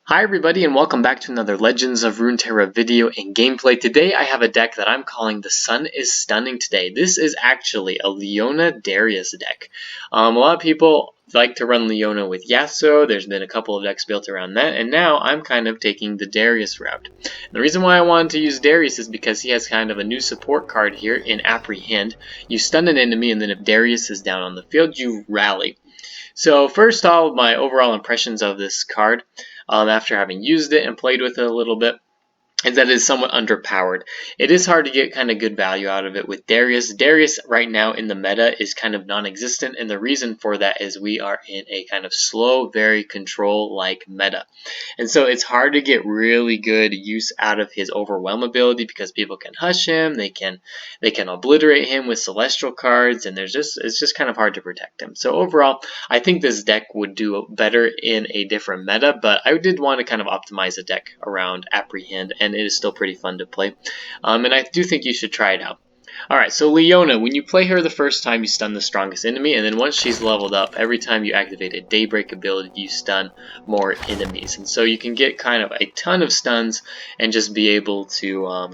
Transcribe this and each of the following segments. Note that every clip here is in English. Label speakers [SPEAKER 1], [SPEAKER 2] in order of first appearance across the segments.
[SPEAKER 1] Hi everybody and welcome back to another Legends of Runeterra video and gameplay. Today I have a deck that I'm calling The Sun is Stunning Today. This is actually a Leona Darius deck. A lot of people like to run Leona with Yasuo. There's been a couple of decks built around that, and now I'm kind of taking the Darius route. And the reason why I wanted to use Darius is because he has kind of a new support card here in Apprehend. You stun an enemy, and then if Darius is down on the field, you rally. So first off, my overall impressions of this card, after having used it and played with it a little bit, is that it is somewhat underpowered. It is hard to get kind of good value out of it with Darius. Darius right now in the meta is kind of non-existent, and the reason for that is we are in a kind of slow, very control-like meta. And so it's hard to get really good use out of his Overwhelm ability because people can hush him, they can obliterate him with celestial cards, and it's just kind of hard to protect him. So overall, I think this deck would do better in a different meta, but I did want to kind of optimize a deck around Apprehend, and it is still pretty fun to play. And I do think you should try it out. Alright, so Leona, when you play her the first time, you stun the strongest enemy, and then once she's leveled up, every time you activate a Daybreak ability, you stun more enemies. And so you can get kind of a ton of stuns and just be able to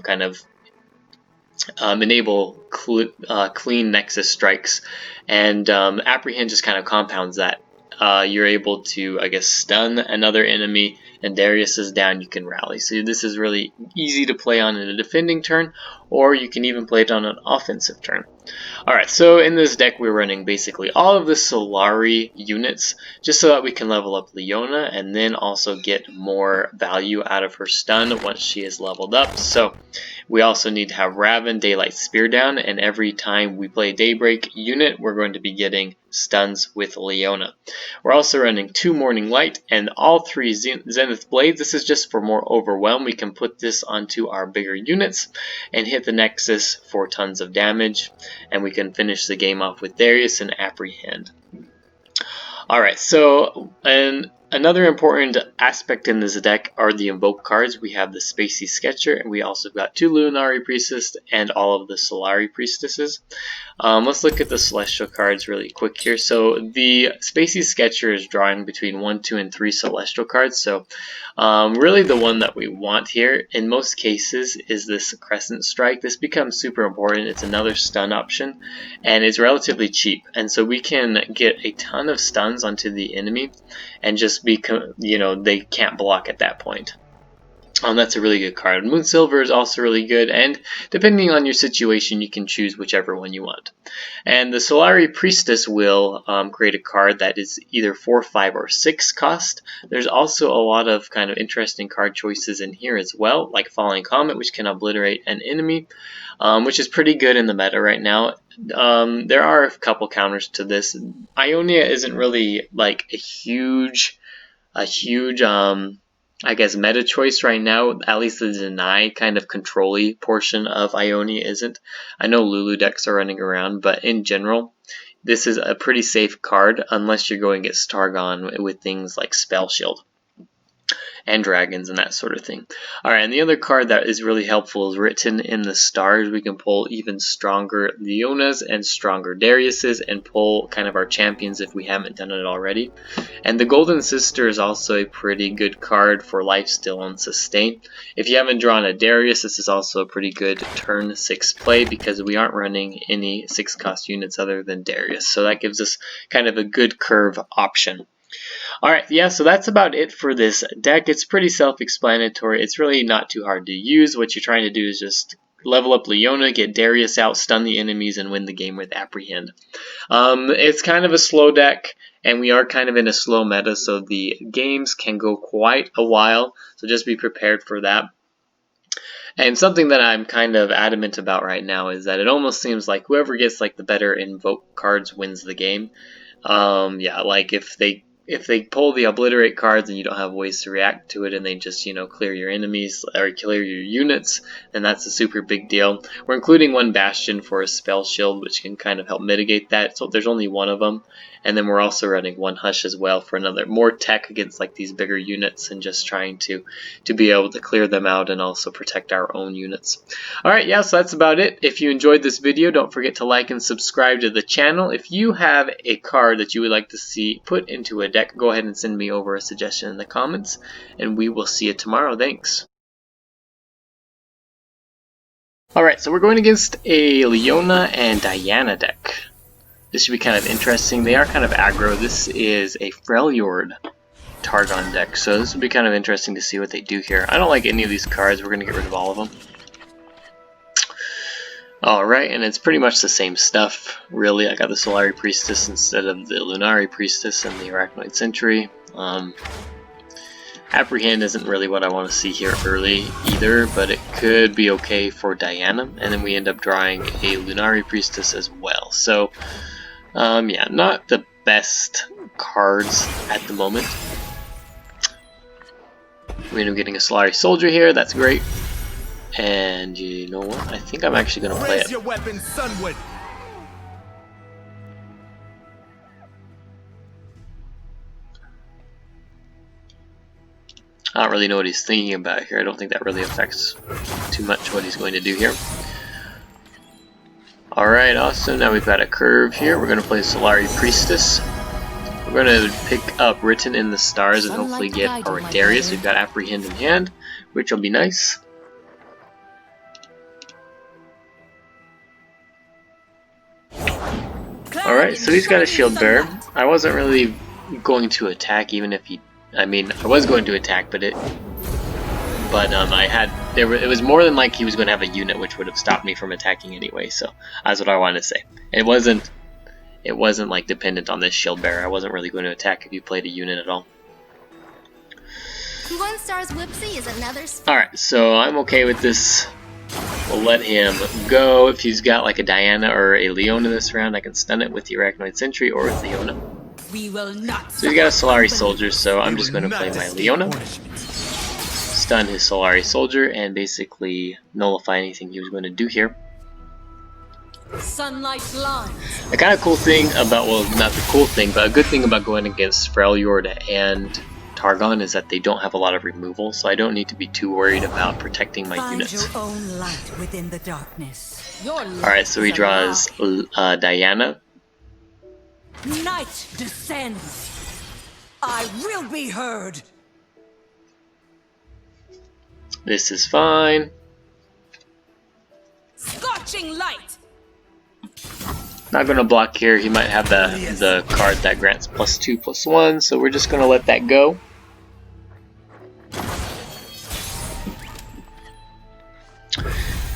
[SPEAKER 1] enable clean Nexus strikes, and Apprehend just kind of compounds that. You're able to, I guess, stun another enemy, and Darius is down, you can rally. So this is really easy to play on in a defending turn, or you can even play it on an offensive turn. Alright, so in this deck we're running basically all of the Solari units, just so that we can level up Leona, and then also get more value out of her stun once she is leveled up. So we also need to have Raven, Daylight, Spear down, and every time we play Daybreak unit, we're going to be getting stuns with Leona. We're also running 2 Morning Light and all 3 Zenith Blades. This is just for more Overwhelm. We can put this onto our bigger units and hit the Nexus for tons of damage, and we can finish the game off with Darius and Apprehend. Alright, so another important aspect in this deck are the Invoke cards. We have the Spacey Sketcher, and we also got 2 Lunari Priestess and all of the Solari Priestesses. Let's look at the Celestial cards really quick here. So the Spacey Sketcher is drawing between 1, 2, and 3 Celestial cards. So really the one that we want here in most cases is this Crescent Strike. This becomes super important. It's another stun option, and it's relatively cheap. And so we can get a ton of stuns onto the enemy and just be, they can't block at that point. That's a really good card. Moon Silver is also really good, and depending on your situation, you can choose whichever one you want. And the Solari Priestess will create a card that is either 4, 5, or 6 cost. There's also a lot of kind of interesting card choices in here as well, like Falling Comet, which can obliterate an enemy, which is pretty good in the meta right now. There are a couple counters to this. Ionia isn't really like a huge I guess meta choice right now. At least the deny kind of control-y portion of Ionia isn't. I know Lulu decks are running around, but in general, this is a pretty safe card unless you're going against Targon with things like Spell Shield and dragons and that sort of thing. Alright, and the other card that is really helpful is Written in the Stars. We can pull even stronger Leonas and stronger Dariuses and pull kind of our champions if we haven't done it already. And the Golden Sister is also a pretty good card for Lifesteal and Sustain. If you haven't drawn a Darius, this is also a pretty good turn 6 play because we aren't running any 6 cost units other than Darius. So that gives us kind of a good curve option. Alright, yeah, so that's about it for this deck. It's pretty self-explanatory. It's really not too hard to use. What you're trying to do is just level up Leona, get Darius out, stun the enemies, and win the game with Apprehend. It's kind of a slow deck, and we are kind of in a slow meta, so the games can go quite a while, so just be prepared for that. And something that I'm kind of adamant about right now is that it almost seems like whoever gets like the better Invoke cards wins the game. Yeah, like if they pull the obliterate cards and you don't have ways to react to it, and they just, clear your enemies or clear your units, then that's a super big deal. We're including 1 Bastion for a Spell Shield, which can kind of help mitigate that. So there's only 1 of them, And then we're also running one Hush as well for another more tech against like these bigger units and just trying to be able to clear them out and also protect our own units. Alright, yeah, so that's about it. If you enjoyed this video, don't forget to like and subscribe to the channel. If you have a card that you would like to see put into a deck, go ahead and send me over a suggestion in the comments, and we will see you tomorrow. Thanks. Alright, so we're going against a Leona and Diana deck. This should be kind of interesting. They are kind of aggro. This is a Freljord Targon deck, so this will be kind of interesting to see what they do here. I don't like any of these cards. We're going to get rid of all of them. Alright, and it's pretty much the same stuff, really. I got the Solari Priestess instead of the Lunari Priestess and the Arachnoid Sentry. Apprehend isn't really what I want to see here early either, but it could be okay for Diana, and then we end up drawing a Lunari Priestess as well. So, yeah, not the best cards at the moment. We end up getting a Solari Soldier here, that's great. And you know what? I think I'm actually going to play it.
[SPEAKER 2] Raise your weapon, Sunwood.
[SPEAKER 1] I don't really know what he's thinking about here. I don't think that really affects too much what he's going to do here. Alright, awesome. Now we've got a curve here. We're going to play Solari Priestess. We're going to pick up Written in the Stars and hopefully get our Darius. We've got Apprehend in hand, which will be nice. Alright, so he's got a Shield Bearer. I wasn't really going to attack even if he... I mean, I was going to attack, but it was more than like he was going to have a unit which would have stopped me from attacking anyway, so that's what I wanted to say. It wasn't like dependent on this Shield Bearer. I wasn't really going to attack if you played a unit at all.
[SPEAKER 3] One star's Whoopsie is another.
[SPEAKER 1] Alright, so I'm okay with this. We'll let him go. If he's got like a Diana or a Leona this round, I can stun it with the Arachnoid Sentry or with Leona.
[SPEAKER 3] We will not.
[SPEAKER 1] So he's got a Solari Soldier, so I'm just going to play my Leona, stun his Solari Soldier, and basically nullify anything he was going to do here.
[SPEAKER 3] Sunlight lines.
[SPEAKER 1] The kind of cool thing about, well, not the cool thing, but a good thing about going against Freljord and Targon is that they don't have a lot of removal, so I don't need to be too worried about protecting my units.
[SPEAKER 4] Your own light within the darkness.
[SPEAKER 1] Alright, so he draws Diana.
[SPEAKER 4] Night descends. I will be heard.
[SPEAKER 1] This is fine.
[SPEAKER 4] Scorching light.
[SPEAKER 1] Not going to block here. He might have the card that grants +2/+1, so we're just going to let that go.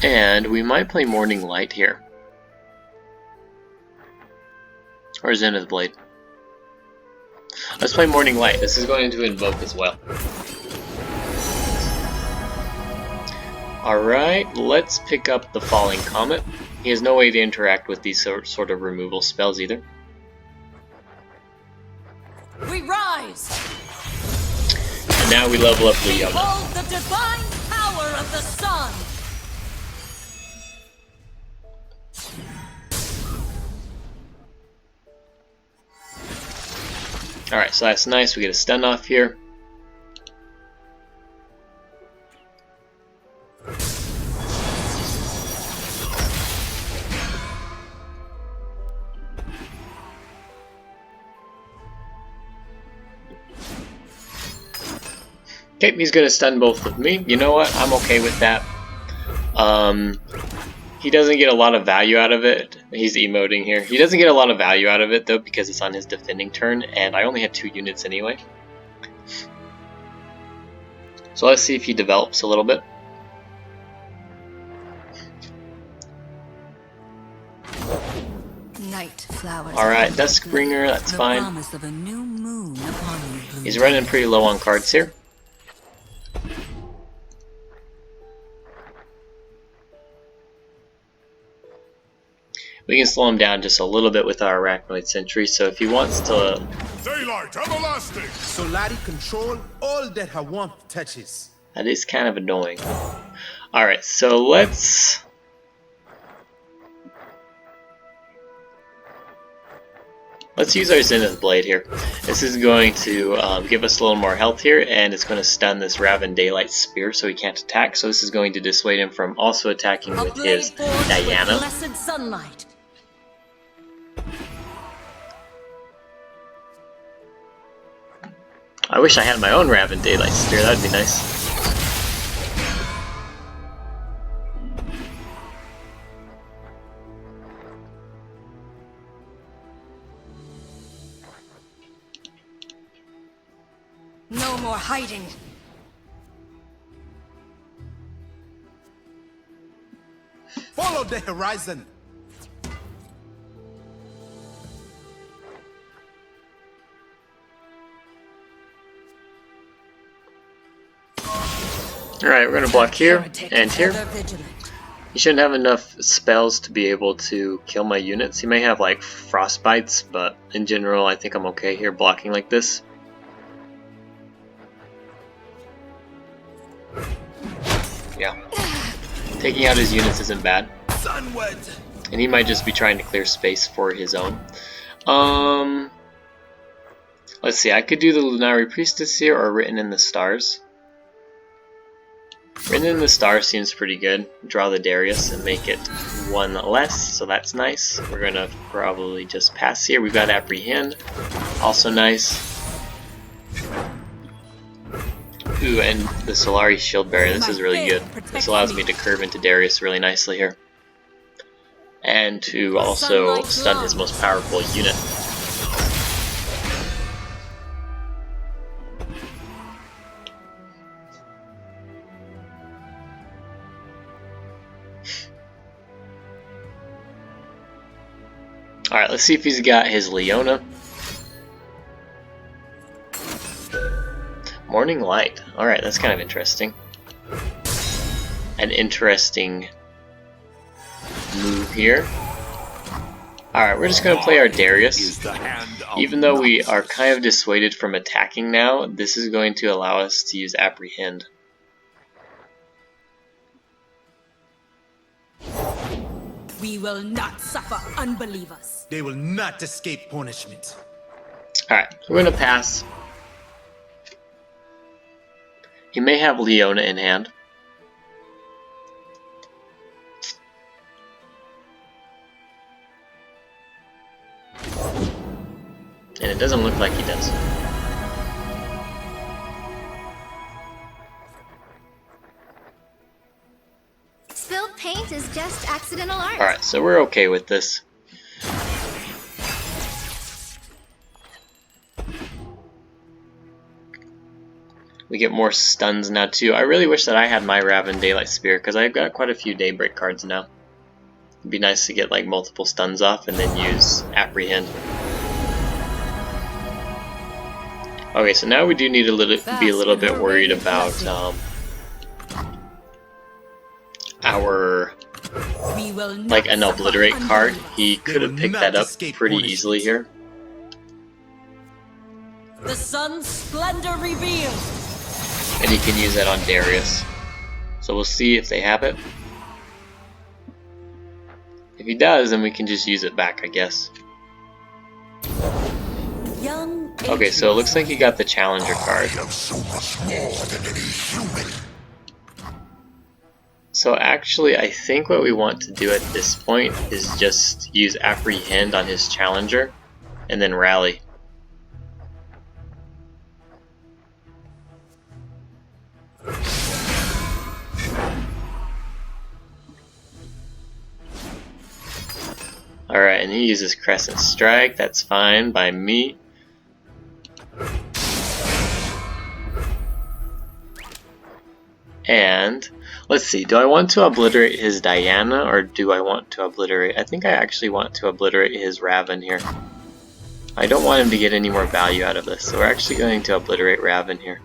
[SPEAKER 1] And we might play Morning Light here. Or Zenith Blade. Let's play Morning Light. This is going to invoke as well. Alright, let's pick up the Falling Comet. He has no way to interact with these sort of removal spells either.
[SPEAKER 4] We rise.
[SPEAKER 1] And now we level up Leona.
[SPEAKER 4] Behold the divine power of the sun.
[SPEAKER 1] Alright, so that's nice. We get a stun off here. Okay, he's going to stun both of me. You know what? I'm okay with that. He doesn't get a lot of value out of it. He's emoting here. He doesn't get a lot of value out of it, though, because it's on his defending turn, and I only had 2 units anyway. So let's see if he develops a little bit.
[SPEAKER 4] Night flowers.
[SPEAKER 1] Alright, Duskbringer, that's fine. He's running pretty low on cards here. We can slow him down just a little bit with our Arachnoid Sentry, so if he wants to...
[SPEAKER 2] Daylight everlasting! Solari control all that her warmth touches.
[SPEAKER 1] That is kind of annoying. Alright, so let's... Let's use our Zenith Blade here. This is going to give us a little more health here, and it's going to stun this Raven Daylight Spear so he can't attack. So this is going to dissuade him from also attacking with his Diana.
[SPEAKER 4] Blessed sunlight.
[SPEAKER 1] I wish I had my own Raven Daylight Spear, that'd be nice.
[SPEAKER 4] No more hiding.
[SPEAKER 2] Follow the horizon.
[SPEAKER 1] Alright, we're going to block here and here.
[SPEAKER 4] Ever vigilant.
[SPEAKER 1] He shouldn't have enough spells to be able to kill my units. He may have like frostbites, but in general I think I'm okay here blocking like this. Yeah. Taking out his units isn't bad. And he might just be trying to clear space for his own. Let's see, I could do the Lunari Priestess here or Written in the Stars. Written in the Stars seems pretty good. Draw the Darius and make it one less, so that's nice. We're gonna probably just pass here. We've got Apprehend, also nice. Ooh, and the Solari Shield Barrier, this is really good. This allows me to curve into Darius really nicely here. And to also stun his most powerful unit. Alright, let's see if he's got his Leona. Morning Light. Alright, that's kind of interesting. An interesting move here. Alright, we're just going to play our Darius. Even though we are kind of dissuaded from attacking now, this is going to allow us to use Apprehend.
[SPEAKER 4] We will not suffer unbelievers.
[SPEAKER 2] They will not escape punishment.
[SPEAKER 1] Alright, we're going to pass. He may have Leona in hand. And it doesn't look like he does.
[SPEAKER 3] Spilled paint is just accidental art.
[SPEAKER 1] Alright, so we're okay with this. We get more stuns now too. I really wish that I had my Raven Daylight Spear because I've got quite a few Daybreak cards now. It'd be nice to get like multiple stuns off and then use Apprehend. Okay, so now we do need to be a little bit worried about our like an Obliterate card. He could have picked that up pretty easily here.
[SPEAKER 4] The sun's splendor revealed.
[SPEAKER 1] And he can use that on Darius. So we'll see if they have it. If he does, then we can just use it back, I guess. Okay, so it looks like he got the Challenger card. So actually, I think what we want to do at this point is just use Apprehend on his Challenger, and then rally. Alright, and he uses Crescent Strike, that's fine by me. And let's see, do I want to obliterate his Diana or do I want to obliterate? I think I actually want to obliterate his Raven here. I don't want him to get any more value out of this, so we're actually going to obliterate Raven here.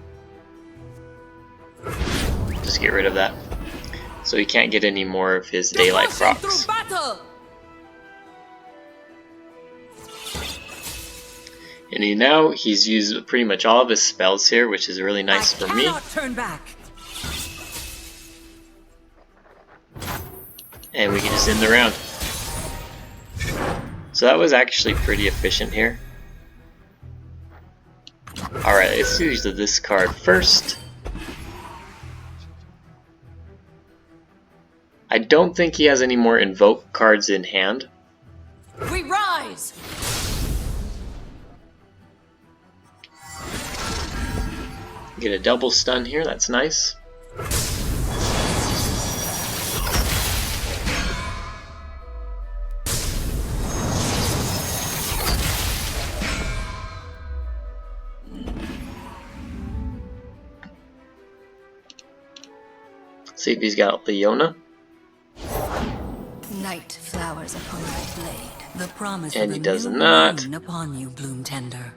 [SPEAKER 1] Just get rid of that. So he can't get any more of his daylight procs. And he's used pretty much all of his spells here, which is really nice for me.
[SPEAKER 4] Turn back.
[SPEAKER 1] And we can just end the round. So that was actually pretty efficient here. Alright, let's use this card first. I don't think he has any more Invoke cards in hand.
[SPEAKER 4] We rise!
[SPEAKER 1] Get a double stun here, that's nice. See if he's got Leona.
[SPEAKER 4] Night flowers upon my blade. The promise
[SPEAKER 1] And
[SPEAKER 4] of
[SPEAKER 1] he
[SPEAKER 4] a
[SPEAKER 1] does
[SPEAKER 4] new
[SPEAKER 1] not.
[SPEAKER 4] moon upon you, bloom tender.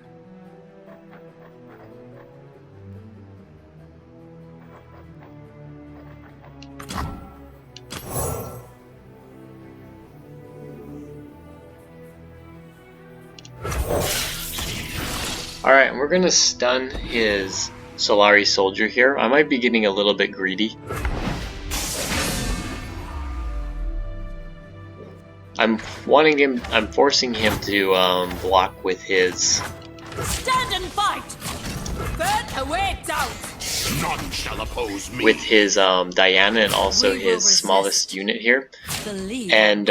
[SPEAKER 1] Alright, and we're gonna stun his Solari soldier here. I might be getting a little bit greedy. I'm forcing him to block with his...
[SPEAKER 4] Stand and fight! Burn away doubt!
[SPEAKER 2] None shall oppose me.
[SPEAKER 1] with his Diana and also
[SPEAKER 4] We will
[SPEAKER 1] his
[SPEAKER 4] resist.
[SPEAKER 1] smallest unit here.
[SPEAKER 4] Believe
[SPEAKER 1] And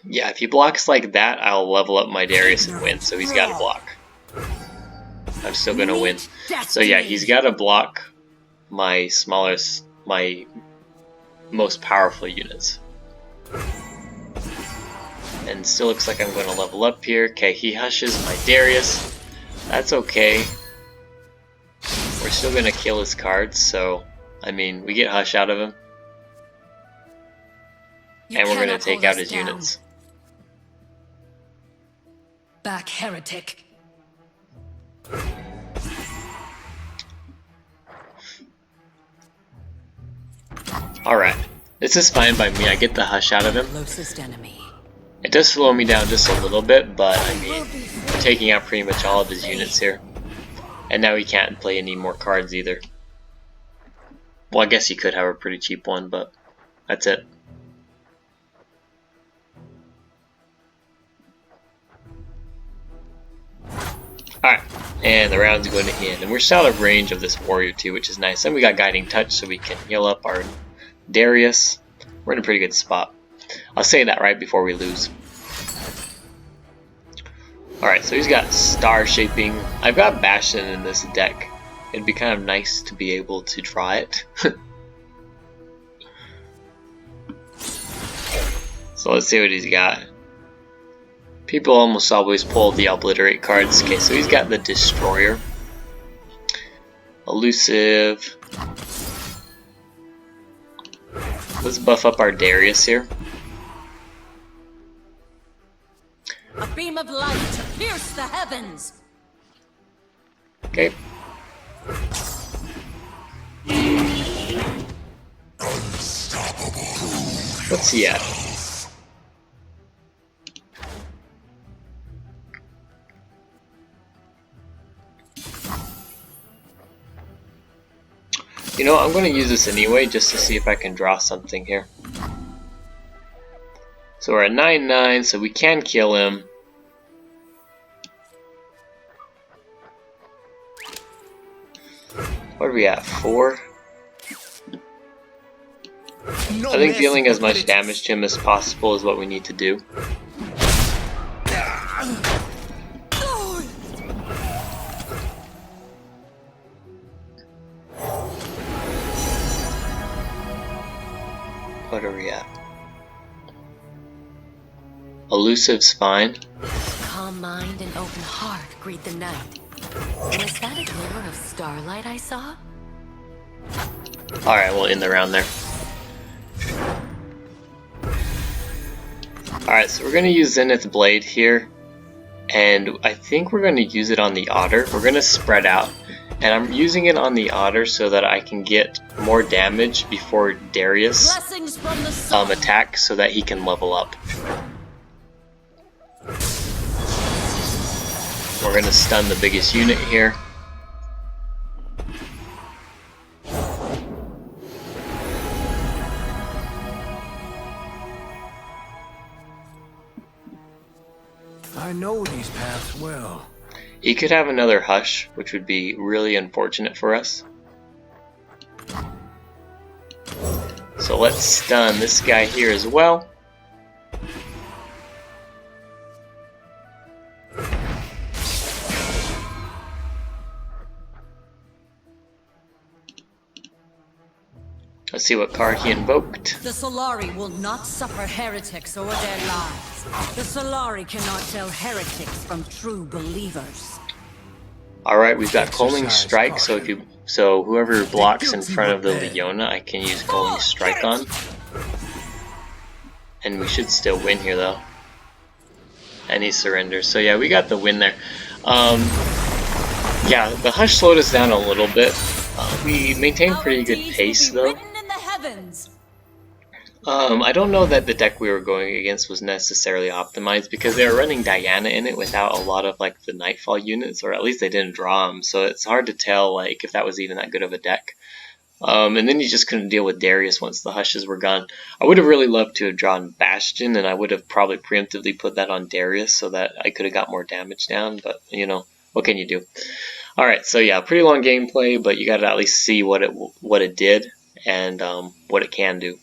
[SPEAKER 1] yeah, if he blocks like that, I'll level up my Darius and win, so he's got to block. I'm still gonna win. So yeah, he's got to block my smallest, my most powerful units. And still looks like I'm going to level up here. Okay, he hushes my Darius. That's okay. We're still going to kill his cards, so I mean, we get hush out of him. And we're going to take out his units.
[SPEAKER 4] Back, heretic.
[SPEAKER 1] Alright, this is fine by me. I get the hush out of him.
[SPEAKER 4] Closest enemy.
[SPEAKER 1] It does slow me down just a little bit, but I mean, we're taking out pretty much all of his units here. And now he can't play any more cards either. Well, I guess he could have a pretty cheap one, but that's it. Alright, and the round's going to end. And we're still out of range of this warrior too, which is nice. And we got Guiding Touch, so we can heal up our Darius. We're in a pretty good spot. I'll say that right before we lose. Alright, so he's got Star Shaping. I've got Bastion in this deck. It'd be kind of nice to be able to try it. So let's see what he's got. People almost always pull the Obliterate cards. Okay, so he's got the Destroyer. Elusive. Let's buff up our Darius here.
[SPEAKER 4] A beam of light to pierce the heavens.
[SPEAKER 1] Okay. What's he at? You know, I'm going to use this anyway just to see if I can draw something here. So we're at 9-9, so we can kill him. What are we at? 4? I think dealing as much damage to him as possible is what we need to do. What are we at? Elusive's fine.
[SPEAKER 5] Calm mind and open heart greet the night. Was that a glimmer of starlight I saw?
[SPEAKER 1] Alright, we'll end the round there. Alright, so we're going to use Zenith Blade here. And I think we're going to use it on the Otter. We're going to spread out. And I'm using it on the Otter so that I can get more damage before Darius
[SPEAKER 4] Blessings from the sun.
[SPEAKER 1] attacks so that he can level up. We're going to stun the biggest unit here.
[SPEAKER 2] know these paths well.
[SPEAKER 1] He could have another Hush, which would be really unfortunate for us. So let's stun this guy here as well. Let's see what card he invoked.
[SPEAKER 4] The Solari will not suffer heretics over their lives. The Solari cannot tell heretics from true believers.
[SPEAKER 1] Alright, we've got Culling Strike, so whoever blocks in front of the Leona, I can use Culling Strike on. And we should still win here though. And he surrenders. So yeah, we got the win there. Yeah, the Hush slowed us down a little bit. We maintained pretty good pace though. I don't know that the deck we were going against was necessarily optimized because they were running Diana in it without a lot of like the Nightfall units, or at least they didn't draw them, so it's hard to tell like if that was even that good of a deck. And then you just couldn't deal with Darius once the Hushes were gone. I would have really loved to have drawn Bastion, and I would have probably preemptively put that on Darius so that I could have got more damage down, but you know, what can you do? Alright, so yeah, pretty long gameplay, but you gotta at least see what it did and what it can do.